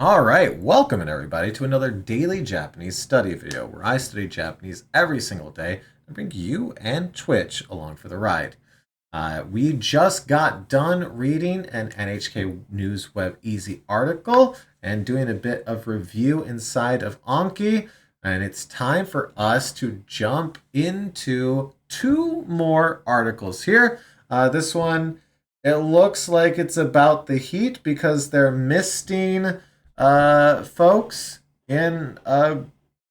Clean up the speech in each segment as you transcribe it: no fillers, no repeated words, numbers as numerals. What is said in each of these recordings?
All right, welcome everybody to another daily Japanese study video where I study Japanese every single day and bring you and Twitch along for the ride. We just got done reading an NHK News Web Easy article and doing a bit of review inside of Anki, and it's time for us to jump into two more articles here. This one, it looks like it's about the heat because they're misting folks in a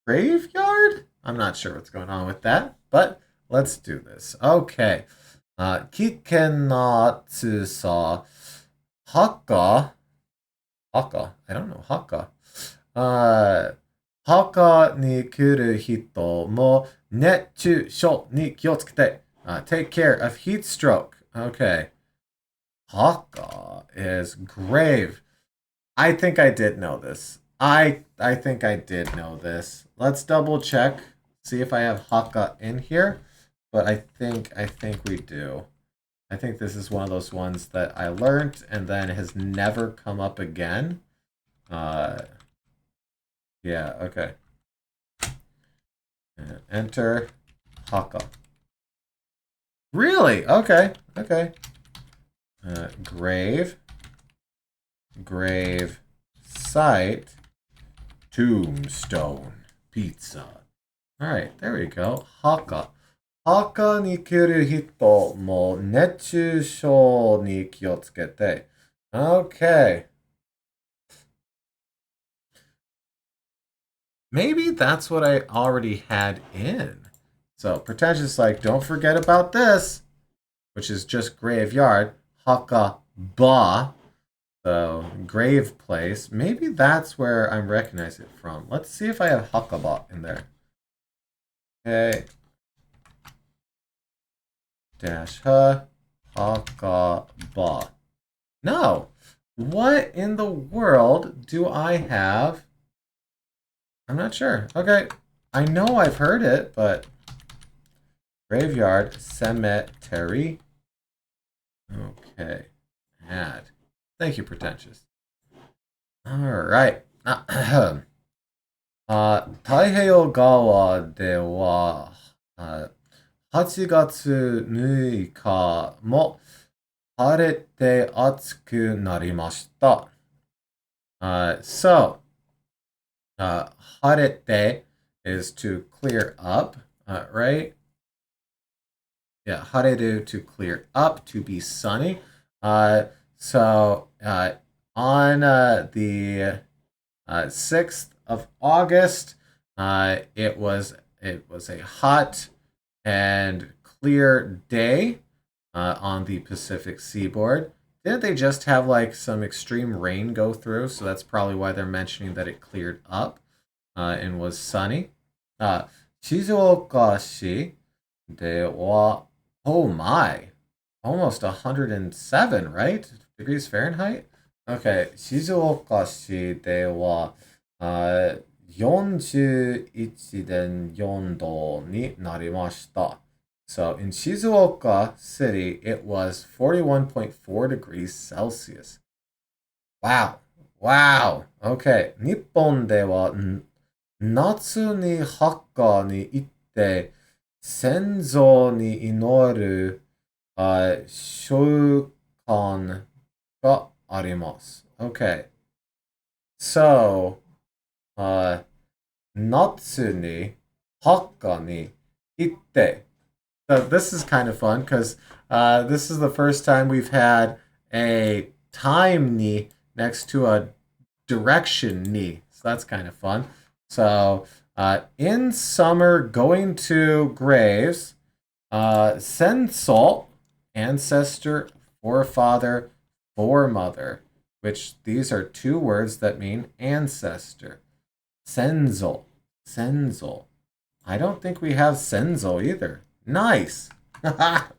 graveyard. I'm not sure what's going on with that, but let's do this. Okay. 危険な暑さ、I don't know, 墓に来る人も熱中症に気をつけて。Take care of heat stroke. Okay. Haka is grave. I think I did know this. I think I did know this. Let's double check, see if I have Haka in here. But I think we do. I think this is one of those ones that I learned and then has never come up again. Uh, yeah, okay. Enter Haka. Really? Okay, okay. Grave site, tombstone, pizza. All right, there we go. Haka. Haka ni kuru hito mo netsushou ni kiotsukete. Okay. Maybe that's what I already had in. So pretentious like, don't forget about this, which is just graveyard. Haka ba. So, grave place. Maybe that's where I'm recognizing it from. Let's see if I have Hakaba in there. Okay. Dash Hakaba. No. What in the world do I have? I'm not sure. Okay. I know I've heard it, but graveyard cemetery. Okay. Add. Thank you, pretentious. All right. 太平洋側では8月6日も晴れて暑くなりました。So, 晴れて is to clear up, right? Yeah, 晴れる to clear up, to be sunny. So on the 6th of August, it was a hot and clear day on the Pacific seaboard. Didn't they just have like some extreme rain go through? So that's probably why they're mentioning that it cleared up and was sunny. 静岡市では oh my, almost 107, right? Degrees Fahrenheit? Okay, 静岡市では、41.4度になりました。So in Shizuoka City, it was 41.4 degrees Celsius. Wow. Wow. Okay. 日本では夏にハッカーに行って先祖に祈る習慣があります。Okay. So, 夏にハッカーに行って So this is kind of fun because this is the first time we've had a time ni next to a direction ni. So that's kind of fun. So in summer, going to graves, senso, ancestor, forefather, foremother, which these are two words that mean ancestor. Senzo, senzo. I don't think we have senzo either. Nice.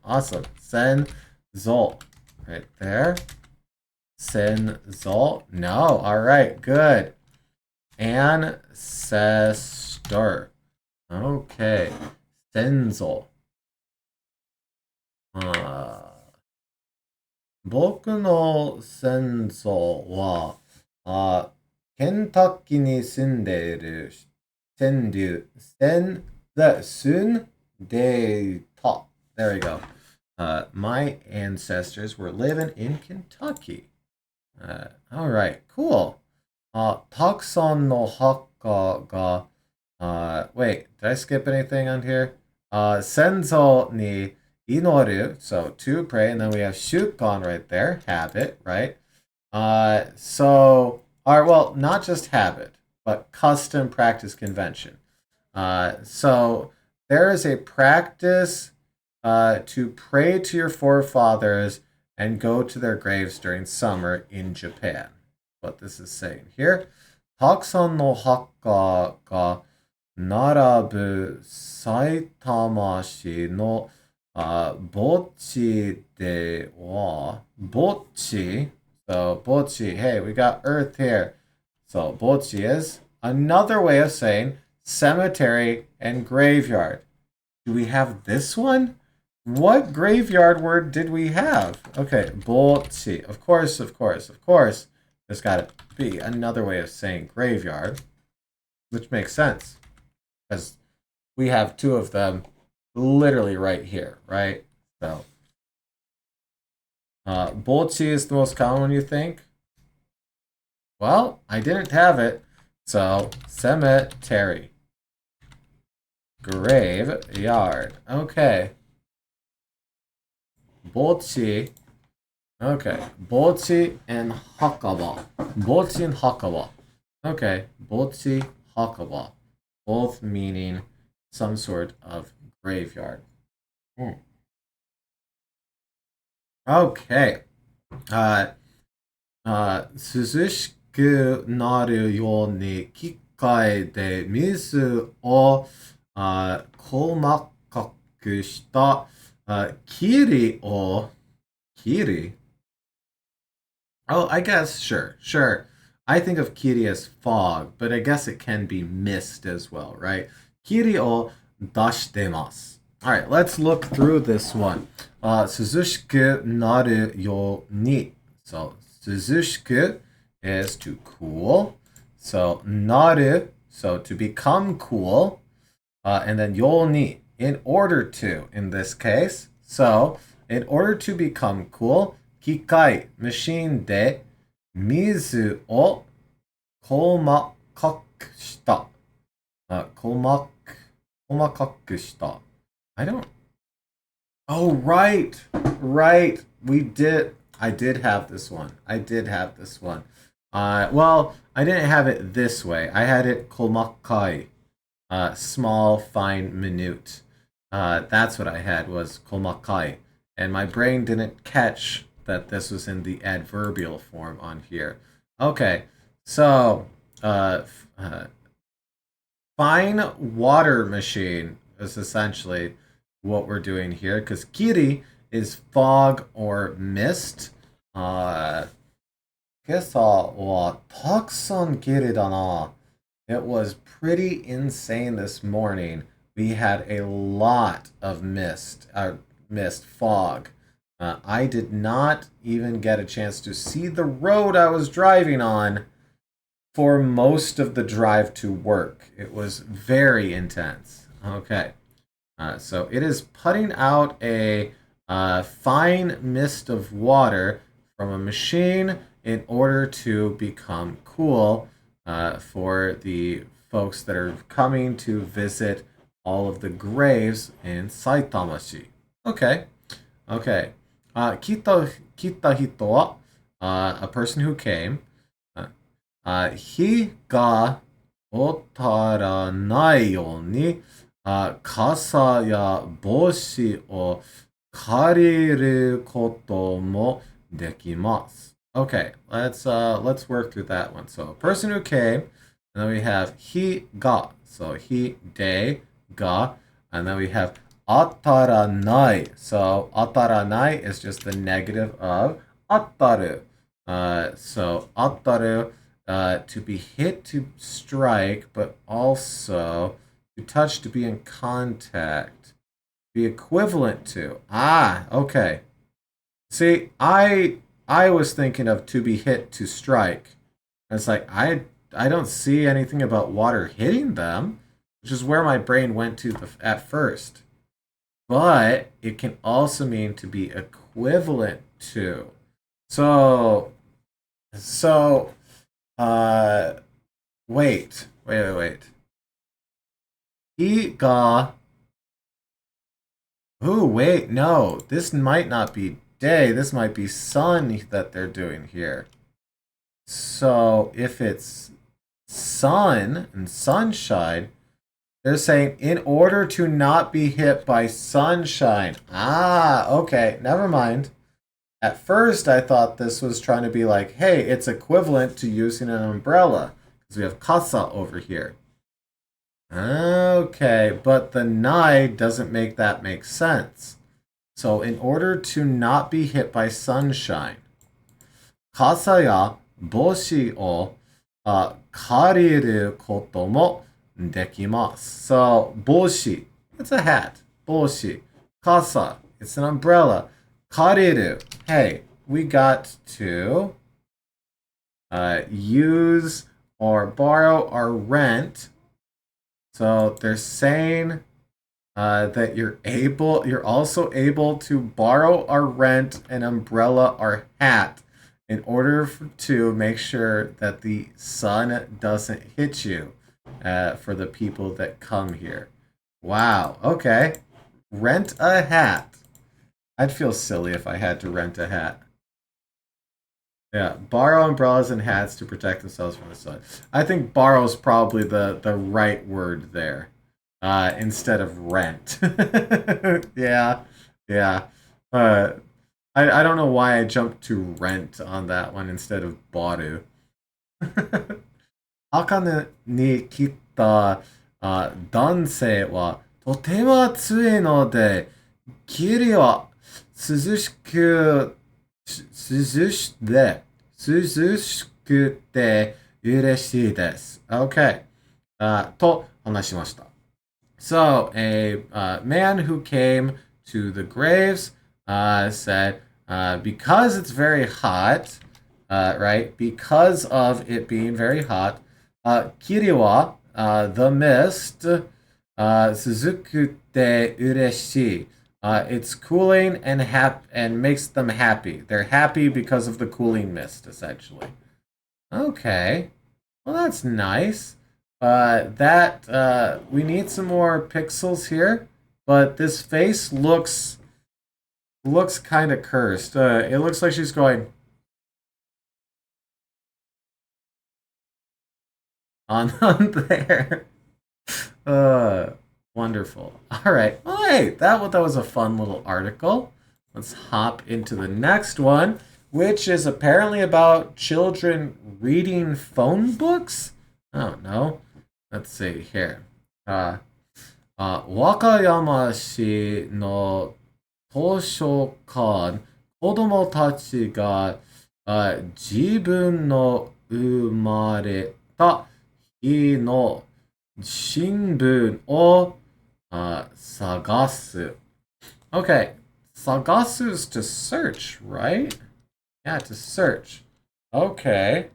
Awesome. Senzo. Right there. Senzo. No. All right. Good. Ancestor. Okay. Senzo. 僕の先祖は、ケンタッキーに住んでいる住んでいた. There we go. My ancestors were living in Kentucky. All right, cool. たくさんの墓が wait, did I skip anything on here? 先祖にinoru, so to pray, and then we have shukan right there, habit, right? Well, not just habit, but custom, practice, convention. So there is a practice to pray to your forefathers and go to their graves during summer in Japan. What this is saying here. たくさんの墓が並ぶ埼玉市の墓地では、墓地 So, bochi, hey, we got earth here. So, bochi is another way of saying cemetery and graveyard. Do we have this one? What graveyard word did we have? Okay, bochi. Of course. There's got to be another way of saying graveyard, which makes sense. Because we have two of them literally right here, right? So, bochi is the most common one, you think? Well, I didn't have it, so cemetery. Graveyard. Okay. Bochi. Okay. Bochi and hakaba. Bochi and hakaba. Okay. Bochi, hakaba. Both meaning some sort of graveyard. Okay. 涼しくなるように機械で水を細かくした霧を霧 Oh, I guess, sure. I think of kiri as fog, but I guess it can be mist as well, right? Kiri o dashitemasu. All right, let's look through this one. 涼しくなるように. So, 涼しく is to cool. So, naru, so to become cool. And then yo ni, in order to, in this case. So, in order to become cool, kikai, machine de, mizu o komakaku shita. Komakaku shita. I don't. Oh, right. I did have this one. Well, I didn't have it this way. I had it komakai, small, fine, minute. That's what I had was komakai. And my brain didn't catch that this was in the adverbial form on here. Okay, so fine water machine is essentially what we're doing here, because kiri is fog or mist. 今朝はたくさん霧だな. It was pretty insane this morning. We had a lot of fog. I did not even get a chance to see the road I was driving on for most of the drive to work. It was very intense. Okay. So it is putting out a fine mist of water from a machine in order to become cool for the folks that are coming to visit all of the graves in Saitamashi. Okay. Kita hito wa, a person who came. Hi ga otaranai you ni kasa ya boshi o kariru koto mo dekimasu. Okay, let's work through that one. So a person who came, and then we have he ga. So he de ga, and then we have ataranai. So ataranai is just the negative of ataru. So ataru, to be hit, to strike, but also to touch, to be in contact, be equivalent to. Okay. See, I was thinking of to be hit, to strike. And it's like, I I don't see anything about water hitting them, which is where my brain went to at first. But it can also mean to be equivalent to. So, so, uh, wait. He ga. Ooh, wait, no. This might not be day. This might be sun that they're doing here. So, if it's sun and sunshine, they're saying in order to not be hit by sunshine. Ah, okay, never mind. At first, I thought this was trying to be like, hey, it's equivalent to using an umbrella because we have kasa over here. Okay, but the nai doesn't make that make sense. So in order to not be hit by sunshine, kasa ya boshi o kariru koto mo dekimasu. So boshi, it's a hat. Boshi. Kasa, it's an umbrella. Kariru, hey, we got to use or borrow or rent. So they're saying that you're also able to borrow or rent an umbrella or hat in order to make sure that the sun doesn't hit you for the people that come here. Wow, okay. Rent a hat. I'd feel silly if I had to rent a hat. Yeah, borrow umbrellas and hats to protect themselves from the sun. I think borrow is probably the right word there, instead of rent. Yeah, yeah. I don't know why I jumped to rent on that one instead of baru. 茜に切った男性はとても暑いので、霧は涼しく、涼しで、涼しくて嬉しいです。Okay. と話しました。So, a man who came to the graves said, because it's very hot, right? Because of it being very hot, Kiriwa, the mist, Suzukute ureshi. It's cooling and makes them happy. They're happy because of the cooling mist, essentially. Okay. Well, that's nice. We need some more pixels here, but this face looks kind of cursed. It looks like she's going on there. Wonderful. All right. Well, hey, that was a fun little article. Let's hop into the next one, which is apparently about children reading phone books. I don't know. Let's see here. Wakayama-shi no toshokan, 子供たちが自分の生まれた日の新聞を探す. Okay, sagasu is to search, right? Yeah, to search. Okay.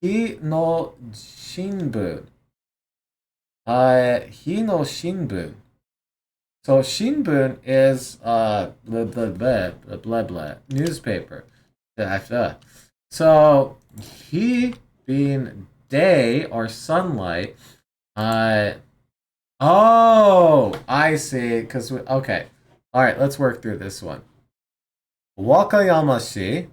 Hi no shinbun. Hi no shinbun. So shinbun is blah, blah, blah, newspaper. So he being day or sunlight. Oh, I see. Okay. All right, let's work through this one. Wakayama-shi,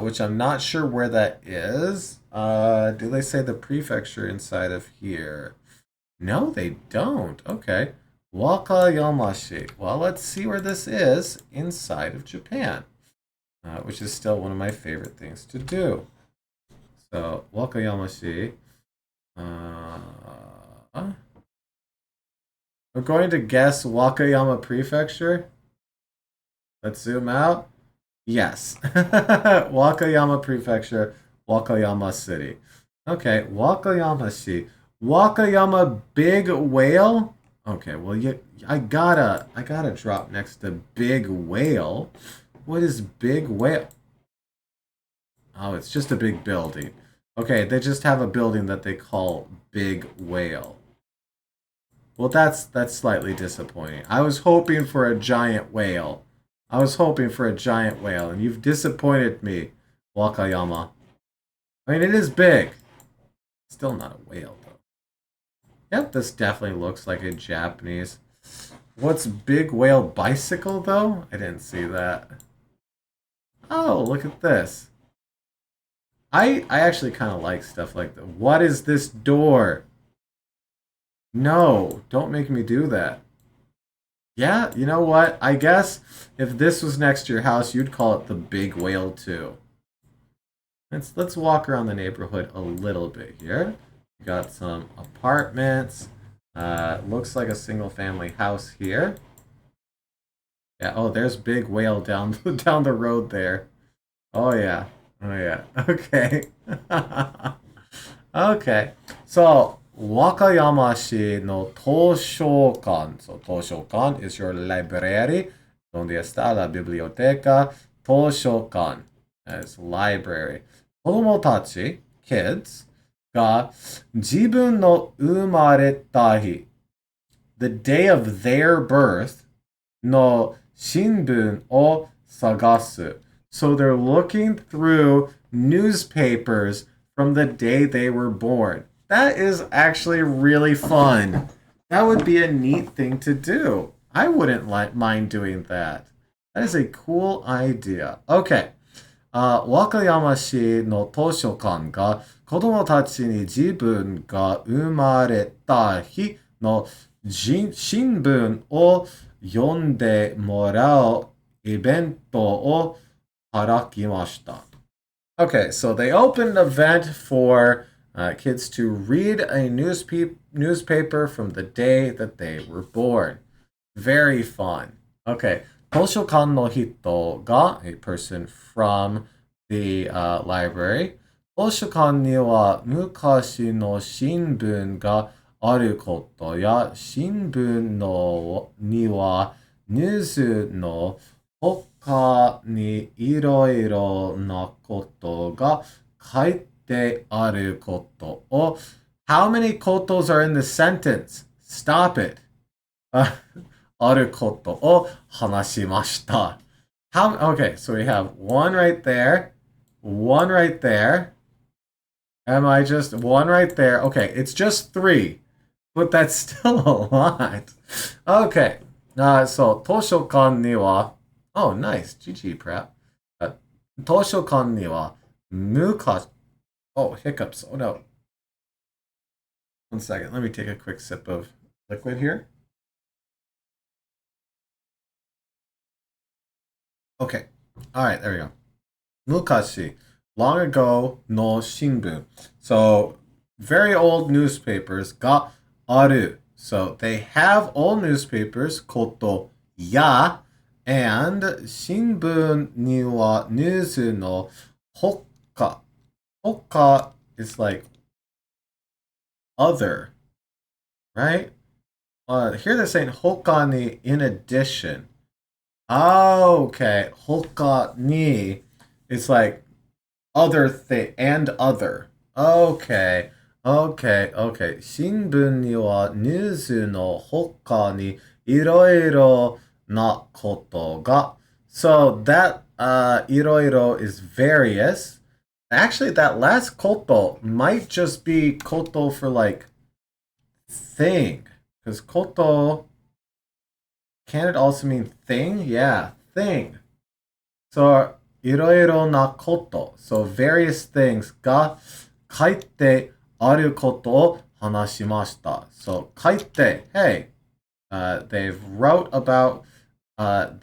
which I'm not sure where that is. Do they say the prefecture inside of here? No, they don't. Okay. Wakayama-shi. Well, let's see where this is inside of Japan, which is still one of my favorite things to do. So, Wakayama-shi. We're going to guess Wakayama Prefecture. Let's zoom out. Yes. Wakayama Prefecture, Wakayama City. Okay, Wakayama-shi. Wakayama Big Whale? Okay, well, I gotta drop next to Big Whale. What is Big Whale? Oh, it's just a big building. Okay, they just have a building that they call Big Whale. Well, that's slightly disappointing. I was hoping for a giant whale. I was hoping for a giant whale, and you've disappointed me, Wakayama. I mean, it is big. Still not a whale, though. Yep, this definitely looks like a Japanese. What's Big Whale Bicycle, though? I didn't see that. Oh, look at this. I actually kind of like stuff like that. What is this door? No, don't make me do that. Yeah, you know what? I guess if this was next to your house, you'd call it the Big Whale too. Let's walk around the neighborhood a little bit here. We got some apartments. Looks like a single family house here. Yeah, oh, there's Big Whale down down the road there. Oh yeah. Oh yeah. Okay. Okay. So, Wakayama-shi no Toshokan. So, Toshokan is your library. Donde está la biblioteca? Toshokan is library. Kodomotachi, kids, ga jibun no umareta hi. The day of their birth, no shinbun o sagasu. So they're looking through newspapers from the day they were born. That is actually really fun. That would be a neat thing to do. I wouldn't mind doing that. That is a cool idea. Okay. 和歌山市の図書館が子供たちに自分が生まれた日の新聞を読んでもらうイベントを開きました。Okay, so they opened an event for kids to read a newspaper from the day that they were born. Very fun. Okay, 図書館の人が a person from the library. 図書館には昔の新聞があることや新聞のにはニュースの他にいろいろなことが書いてあることを How many kotos are in the sentence? Stop it. あることを話しました。Okay, so we have one right there, one right there. Am I just one right there? Okay, it's just three, but that's still a lot. Okay, so 図書館には Oh, nice. GG, Prep. 図書館には昔 Oh, hiccups. Oh no. One second. Let me take a quick sip of liquid here. Okay. All right, there we go. Mukashi, long ago no shinbun. So, very old newspapers ga aru. So, they have old newspapers, koto ya, and shinbun ni wa news no hokka. Hokka is like other, right? Here they're saying hokka ni in addition. Okay, hokka ni is like other thing and other. Okay, okay, okay. 新聞にはニュースの他にいろいろなことが So that いろいろ is various. Actually, that last koto might just be koto for like thing. Because koto, can it also mean thing? Yeah, thing. So, いろいろなこと。So, various things が書いてあることを話しました。So, 書いて, hey, they've wrote about,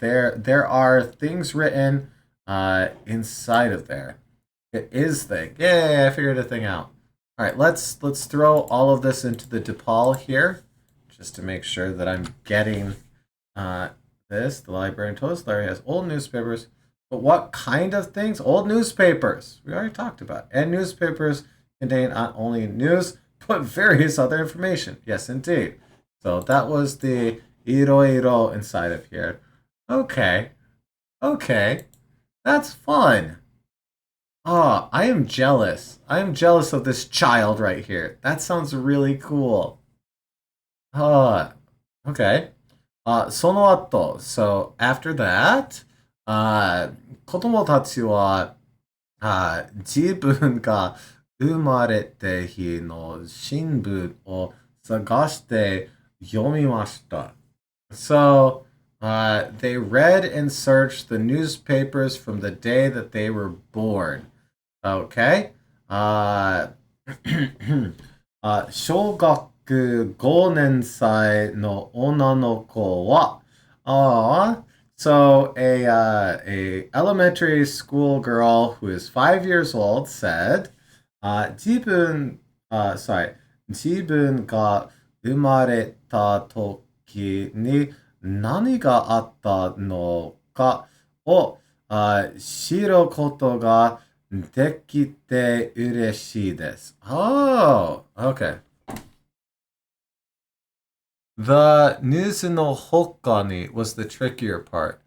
there are things written inside of there. It is thing. Yay, I figured a thing out. All right, let's throw all of this into the DePaul here, just to make sure that I'm getting this. The librarian told us Larry has old newspapers. But what kind of things? Old newspapers. We already talked about. And newspapers contain not only news, but various other information. Yes, indeed. So that was the iroiro inside of here. Okay. Okay. That's fun. Oh, I am jealous. I am jealous of this child right here. That sounds really cool. Oh, okay. その後、so after that, 子供たちは、自分が生まれて日の新聞を探して読みました。So, they read and searched the newspapers from the day that they were born. Okay? 小学5年生の女の子は、so a elementary school girl who is 5 years old said, 自分、sorry, 自分が生まれた時に何があったのかを、知ることができて嬉しいです。Oh, okay. The news no Hokkani was the trickier part.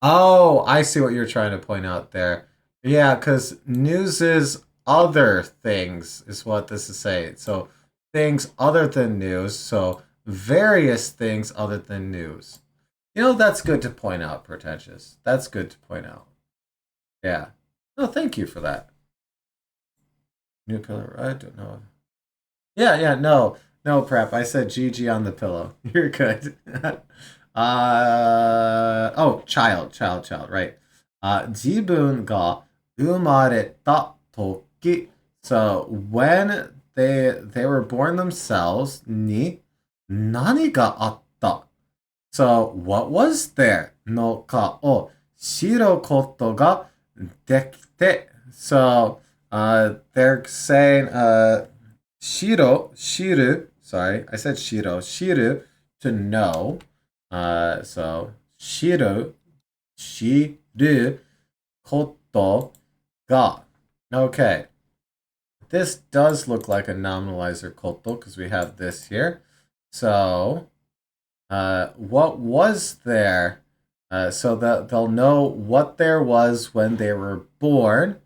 Oh, I see what you're trying to point out there. Yeah, because news is other things, is what this is saying. So things other than news. So various things other than news. You know, that's good to point out, Pretentious. That's good to point out. Yeah. No, thank you for that. New pillow, I don't know. Yeah, no. No prep. I said GG on the pillow. You're good. Oh, child, right. 自分が生まれた時. So when they were born themselves, に何があった? So what was there? のかを知ることができて. So they're saying sorry, I said shiru, to know. So, shiru, koto, ga. Okay. This does look like a nominalizer koto because we have this here. So, what was there? So that they'll know what there was when they were born.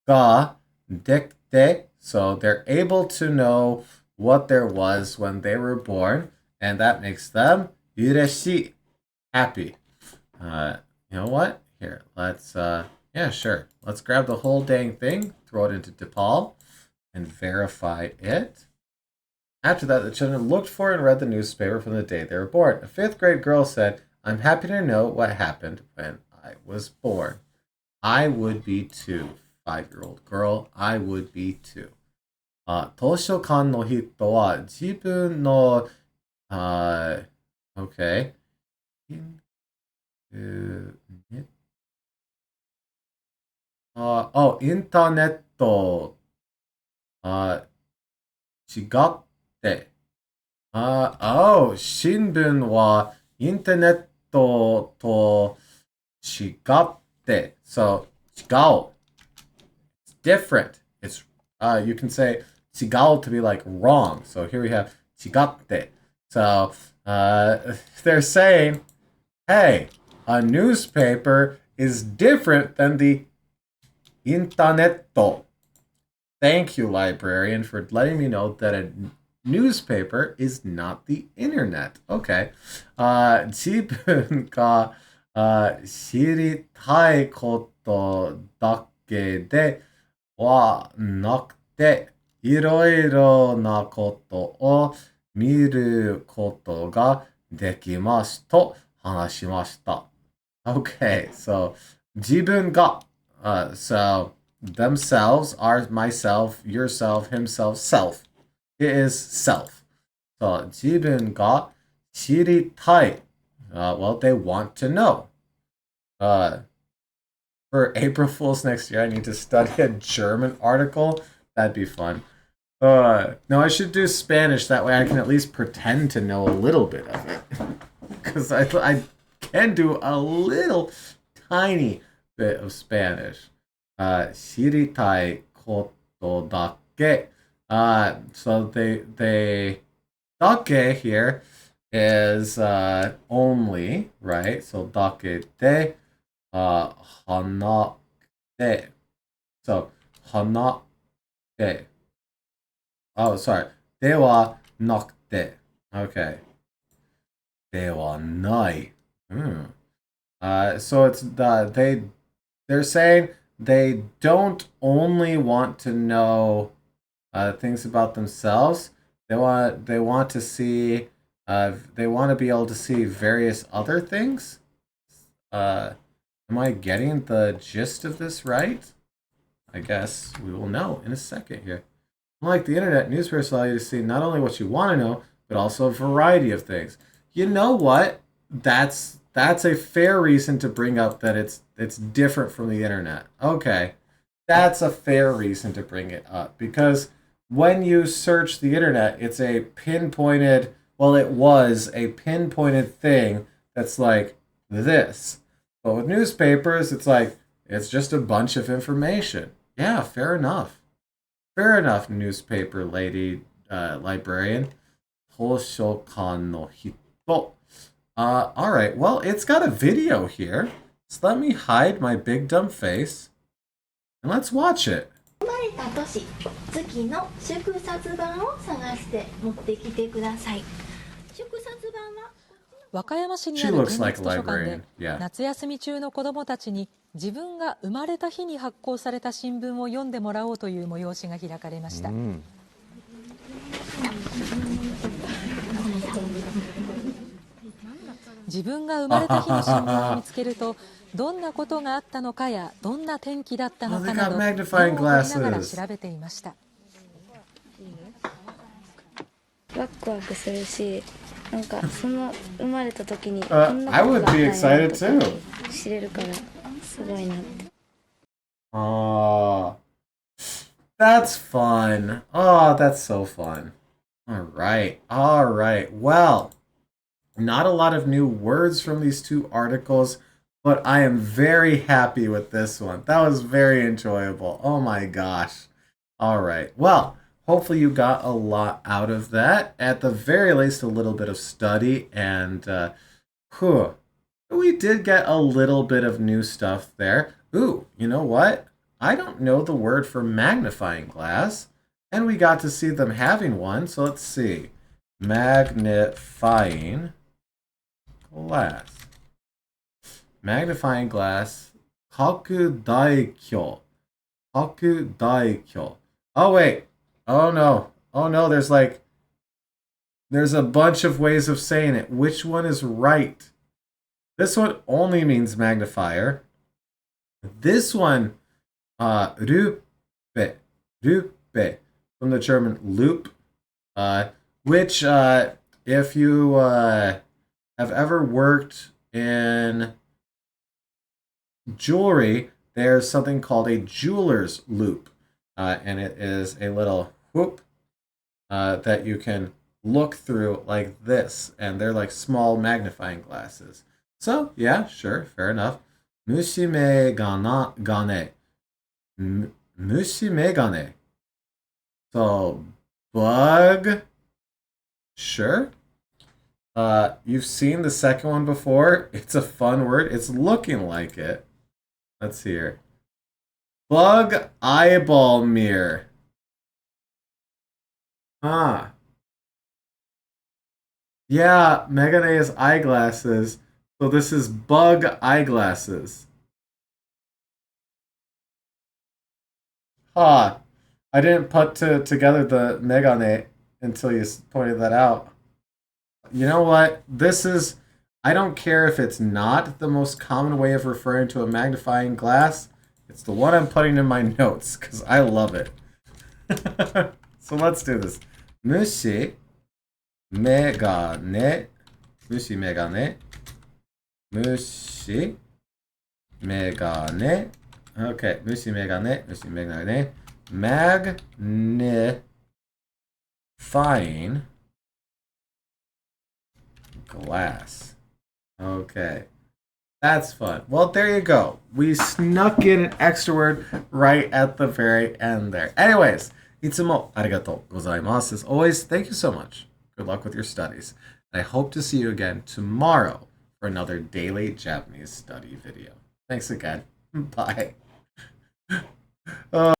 Ga, dekte. So they're able to know what there was when they were born, and that makes them yureshi, happy. You know what? Here, let's yeah, sure. Let's grab the whole dang thing, throw it into DePaul, and verify it. After that, the children looked for and read the newspaper from the day they were born. A fifth grade girl said, I'm happy to know what happened when I was born. I would be too. 5-year-old girl, I would be too. 図書館の人は自分の、okay. Oh, インターネット、違って。oh, 新聞はインターネットと違って。So, 違う. It's different. It's, you can say 違う to be like wrong. So here we have 違って. So, they're saying, hey, a newspaper is different than the internet. Thank you, librarian, for letting me know that a newspaper is not the internet. Okay. 自分が知りたいことだけではなくて、いろいろなことを見ることができますと話しました。Okay, so 自分が so themselves are myself, yourself, himself, self. It is self. So 自分が知りたい. Well, they want to know. For April Fool's next year, I need to study a German article. That'd be fun. No, I should do Spanish. That way I can at least pretend to know a little bit of it. Because I can do a little tiny bit of Spanish. 知りたいことだけ. So they だけ here is only, right? So だけで話で. So, 花で. Oh, sorry. ではなくて. Okay. ではない. So it's they're saying they don't only want to know things about themselves. They want to see they want to be able to see various other things. Am I getting the gist of this right? I guess we will know in a second here. Unlike the internet, newspapers allow you to see not only what you want to know, but also a variety of things. You know what? That's a fair reason to bring up that it's different from the internet. Okay. That's a fair reason to bring it up because when you search the internet, it's a pinpointed, well, it was a pinpointed thing that's like this. But with newspapers, it's like, it's just a bunch of information. Yeah, fair enough. Fair enough, newspaper lady, librarian. 図書館の人. Alright, well, it's got a video here. So let me hide my big dumb face. And let's watch it. 生まれた年、月の祝冊版を探して持ってきてください。祝冊版は和歌山市にある県立図書館で夏休み中の子どもたちに自分が生まれた日に発行された新聞を読んでもらおうという催しが開かれました。自分が生まれた日の新聞を見つけるとどんなことがあったのかやどんな天気だったのかなど目を取りながら調べていました。ワクワクするし、なんかその生まれた時にこんなことがあったんやとか知れるからすごいなって。That's fun. Oh, that's so fun. All right. Well, not a lot of new words from these two articles, but I am very happy with this one. That was very enjoyable. Oh my gosh. All right. Well, hopefully you got a lot out of that. At the very least, a little bit of study. And we did get a little bit of new stuff there. Ooh, you know what? I don't know the word for magnifying glass. And we got to see them having one. So let's see. Magnifying glass. Magnifying glass. 拡大鏡. 拡大鏡. Oh, wait. Oh, no. There's a bunch of ways of saying it. Which one is right? This one only means magnifier. This one, Rupe. Rupe. From the German loop. Which, if you have ever worked in jewelry, there's something called a jeweler's loop. And it is a little whoop that you can look through like this. And they're like small magnifying glasses. So, yeah, sure, fair enough. Mushimegane. Mushimegane. So, bug. Sure. You've seen the second one before. It's a fun word. It's looking like it. Let's see here. Bug eyeball mirror. Yeah, Megane is eyeglasses. So this is bug eyeglasses. I didn't put together the Megane until you pointed that out. You know what? I don't care if it's not the most common way of referring to a magnifying glass. It's the one I'm putting in my notes because I love it. So let's do this. Mushi megane. Mushi megane. Mushi megane. Okay, mushi megane. Mushi megane. Magnifying glass. Okay. That's fun. Well, there you go. We snuck in an extra word right at the very end there. Anyways, いつもありがとうございます. As always, thank you so much. Good luck with your studies. I hope to see you again tomorrow for another daily Japanese study video. Thanks again. Bye. Uh,